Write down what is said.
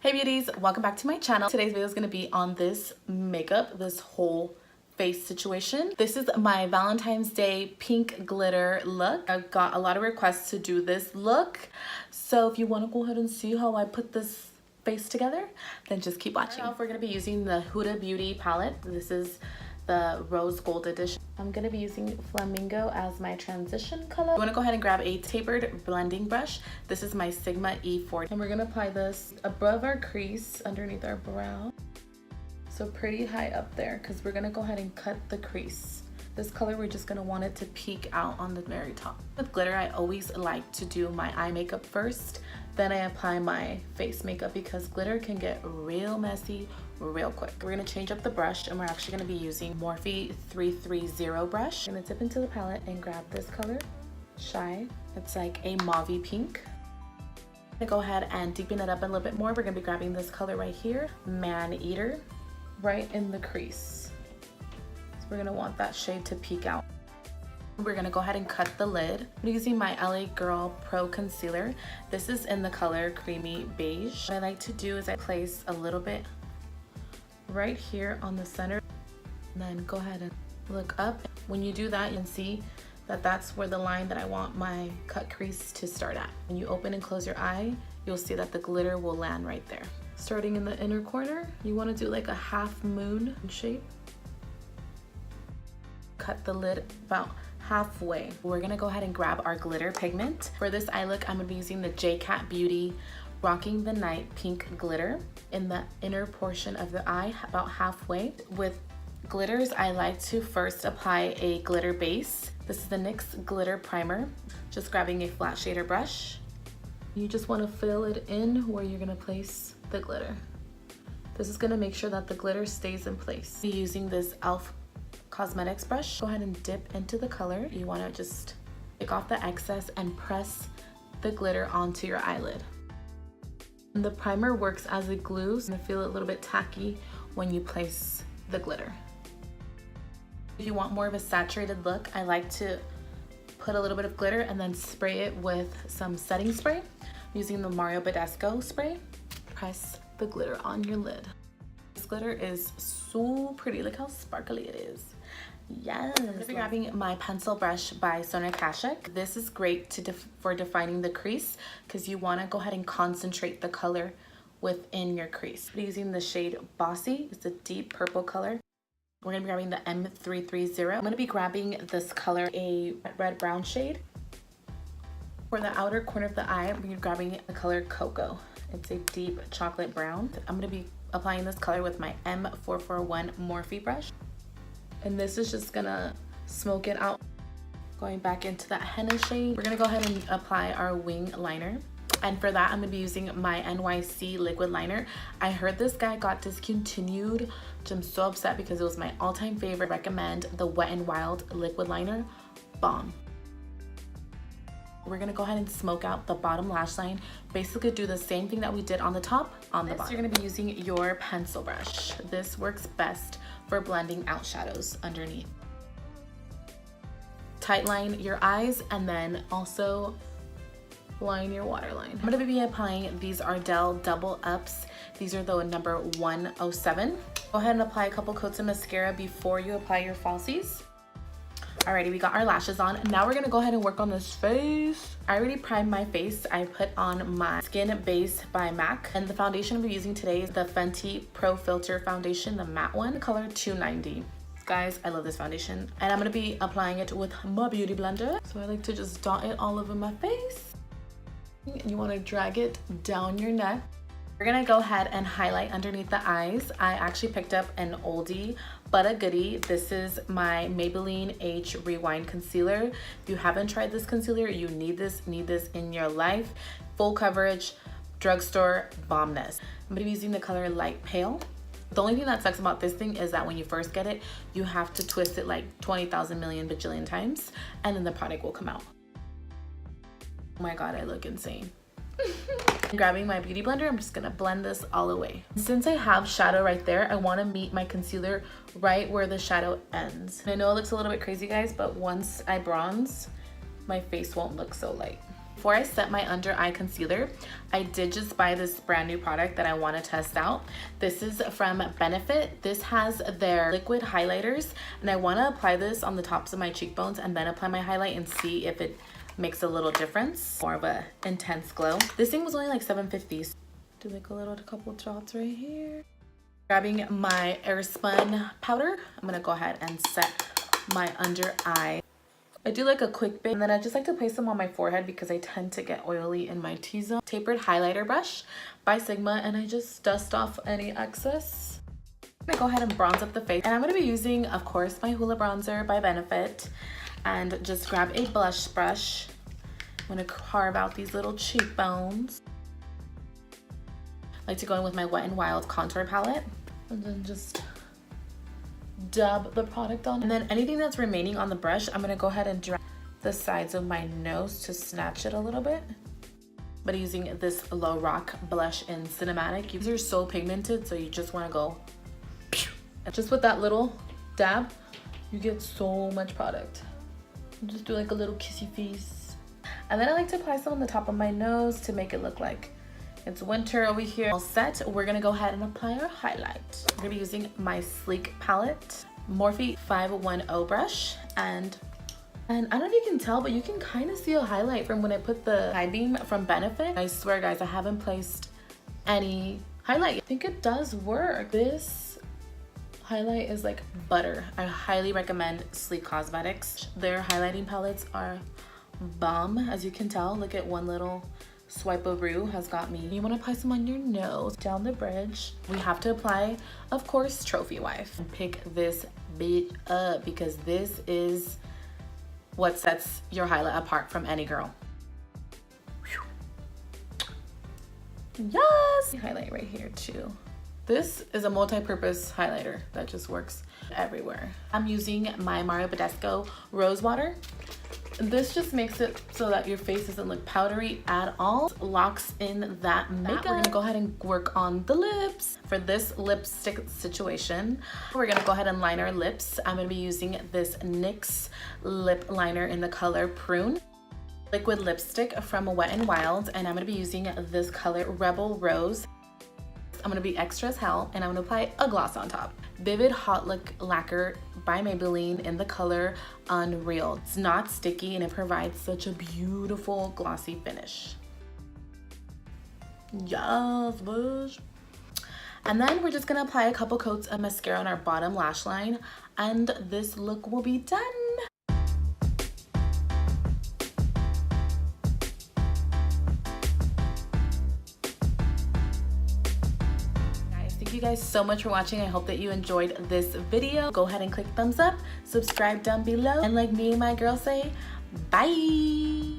Hey beauties, welcome back to my channel. Today's video is going to be on this makeup, this whole face situation. This is my Valentine's Day pink glitter look. I've got a lot of requests to do this look. So if you want to go ahead and see how I put this face together, then just keep watching. We're going to be using the Huda Beauty palette. This is the rose gold edition. I'm going to be using Flamingo as my transition color. I'm going to go ahead and grab a tapered blending brush. This is my Sigma E40. And we're going to apply this above our crease, underneath our brow. So pretty high up there, because we're going to go ahead and cut the crease. This color, we're just going to want it to peek out on the very top. With glitter, I always like to do my eye makeup first. Then I apply my face makeup because glitter can get real messy real quick. We're gonna change up the brush and we're actually gonna be using Morphe 330 brush. I'm gonna dip into the palette and grab this color, Shy. It's like a mauve pink. I'm gonna go ahead and deepen it up a little bit more. We're gonna be grabbing this color right here, Man Eater, right in the crease. So we're gonna want that shade to peek out. We're gonna go ahead and cut the lid. I'm using my LA Girl Pro Concealer. This is in the color Creamy Beige. What I like to do is I place a little bit right here on the center, and then go ahead and look up. When you do that, you can see that that's where the line that I want my cut crease to start at. When you open and close your eye, you'll see that the glitter will land right there. Starting in the inner corner, you want to do like a half moon shape. Cut the lid about halfway. We're gonna go ahead and grab our glitter pigment. For this eye look, I'm gonna be using the J-Cat Beauty Rocking the Night Pink Glitter in the inner portion of the eye, about halfway. With glitters, I like to first apply a glitter base. This is the NYX Glitter Primer. Just grabbing a flat shader brush. You just want to fill it in where you're gonna place the glitter. This is gonna make sure that the glitter stays in place. Using this e.l.f. Cosmetics brush, go ahead and dip into the color. You want to just take off the excess and press the glitter onto your eyelid. And the primer works as a glue, so you feel it a little bit tacky when you place the glitter. If you want more of a saturated look, I like to put a little bit of glitter and then spray it with some setting spray. I'm using the Mario Badescu spray. Press the glitter on your lid. This glitter is so pretty. Look how sparkly it is. Yes. I'm gonna be grabbing my pencil brush by Sonia Kashuk. This is great for defining the crease because you want to go ahead and concentrate the color within your crease. I'm using the shade Bossy. It's a deep purple color. We're gonna be grabbing the M330. I'm gonna be grabbing this color, a red brown shade. For the outer corner of the eye, I'm gonna be grabbing the color Cocoa. It's a deep chocolate brown. I'm gonna be applying this color with my M441 Morphe brush. And this is just gonna smoke it out. Going back into that henna shade, we're gonna go ahead and apply our wing liner. And for that, I'm gonna be using my NYC liquid liner. I heard this guy got discontinued, which I'm so upset because it was my all-time favorite. I recommend the Wet n Wild liquid liner. Bomb. We're gonna go ahead and smoke out the bottom lash line. Basically do the same thing that we did on the top, on the bottom. You're gonna be using your pencil brush. This works best for blending out shadows underneath. Tight line your eyes and then also line your waterline. I'm gonna be applying these Ardell Double Ups. These are the number 107. Go ahead and apply a couple coats of mascara before you apply your falsies. Alrighty, we got our lashes on. Now we're gonna go ahead and work on this face. I already primed my face. I put on my Skin Base by MAC. And the foundation I'm using today is the Fenty Pro Filter Foundation, the matte one, color 290. Guys, I love this foundation. And I'm gonna be applying it with my beauty blender. So I like to just dot it all over my face. And you wanna drag it down your neck. We're gonna go ahead and highlight underneath the eyes. I actually picked up an oldie but a goodie. This is my Maybelline Age Rewind Concealer. If you haven't tried this concealer, you need this in your life. Full coverage, drugstore bombness. I'm gonna be using the color Light Pale. The only thing that sucks about this thing is that when you first get it, you have to twist it like 20,000 million bajillion times and then the product will come out. Oh my God, I look insane. Grabbing my beauty blender, I'm just gonna blend this all away. Since I have shadow right there, I wanna meet my concealer right where the shadow ends. And I know it looks a little bit crazy, guys, but once I bronze, my face won't look so light. Before I set my under eye concealer, I did just buy this brand new product that I want to test out. This is from Benefit. This has their liquid highlighters, and I want to apply this on the tops of my cheekbones and then apply my highlight and see if it makes a little difference. More of a intense glow. This thing was only like $7.50. Do like a couple dots right here. Grabbing my Airspun powder, I'm gonna go ahead and set my under eye. I do like a quick bit, and then I just like to place them on my forehead because I tend to get oily in my T-zone. Tapered highlighter brush by Sigma, and I just dust off any excess. I'm gonna go ahead and bronze up the face, and I'm gonna be using, of course, my Hoola bronzer by Benefit, and just grab a blush brush. I'm gonna carve out these little cheekbones. I like to go in with my Wet n Wild contour palette, and then just dab the product on. And then anything that's remaining on the brush, I'm gonna go ahead and drag the sides of my nose to snatch it a little bit. But using this Low Rock blush in Cinematic, these are so pigmented, so you just wanna go just with that little dab, you get so much product. Just do like a little kissy face. And then I like to apply some on the top of my nose to make it look like it's winter over here. All set, we're gonna go ahead and apply our highlight. I'm gonna be using my Sleek palette, Morphe 510 brush, and I don't know if you can tell, but you can kind of see a highlight from when I put the high beam from Benefit. I swear guys, I haven't placed any highlight. I think it does work. This highlight is like butter. I highly recommend Sleek Cosmetics. Their highlighting palettes are bomb, as you can tell. Look at one little swipe-a-roo has got me. You want to apply some on your nose, down the bridge. We have to apply, of course, Trophy Wife. And pick this bitch up because this is what sets your highlight apart from any girl. Yes! Highlight right here too. This is a multi-purpose highlighter that just works everywhere. I'm using my Mario Badescu Rose Water. This just makes it so that your face doesn't look powdery at all. Locks in that makeup. We're gonna go ahead and work on the lips. For this lipstick situation, we're gonna go ahead and line our lips. I'm gonna be using this NYX lip liner in the color Prune. Liquid lipstick from Wet n Wild, and I'm gonna be using this color Rebel Rose. I'm gonna be extra as hell, and I'm gonna apply a gloss on top. Vivid Hot Look Lacquer by Maybelline in the color Unreal. It's not sticky, and it provides such a beautiful glossy finish. Yes, bush. And then we're just gonna apply a couple coats of mascara on our bottom lash line, and this look will be done. Thank you guys so much for watching. I hope that you enjoyed this video. Go ahead and click thumbs up, subscribe down below, and like me and my girl say, bye.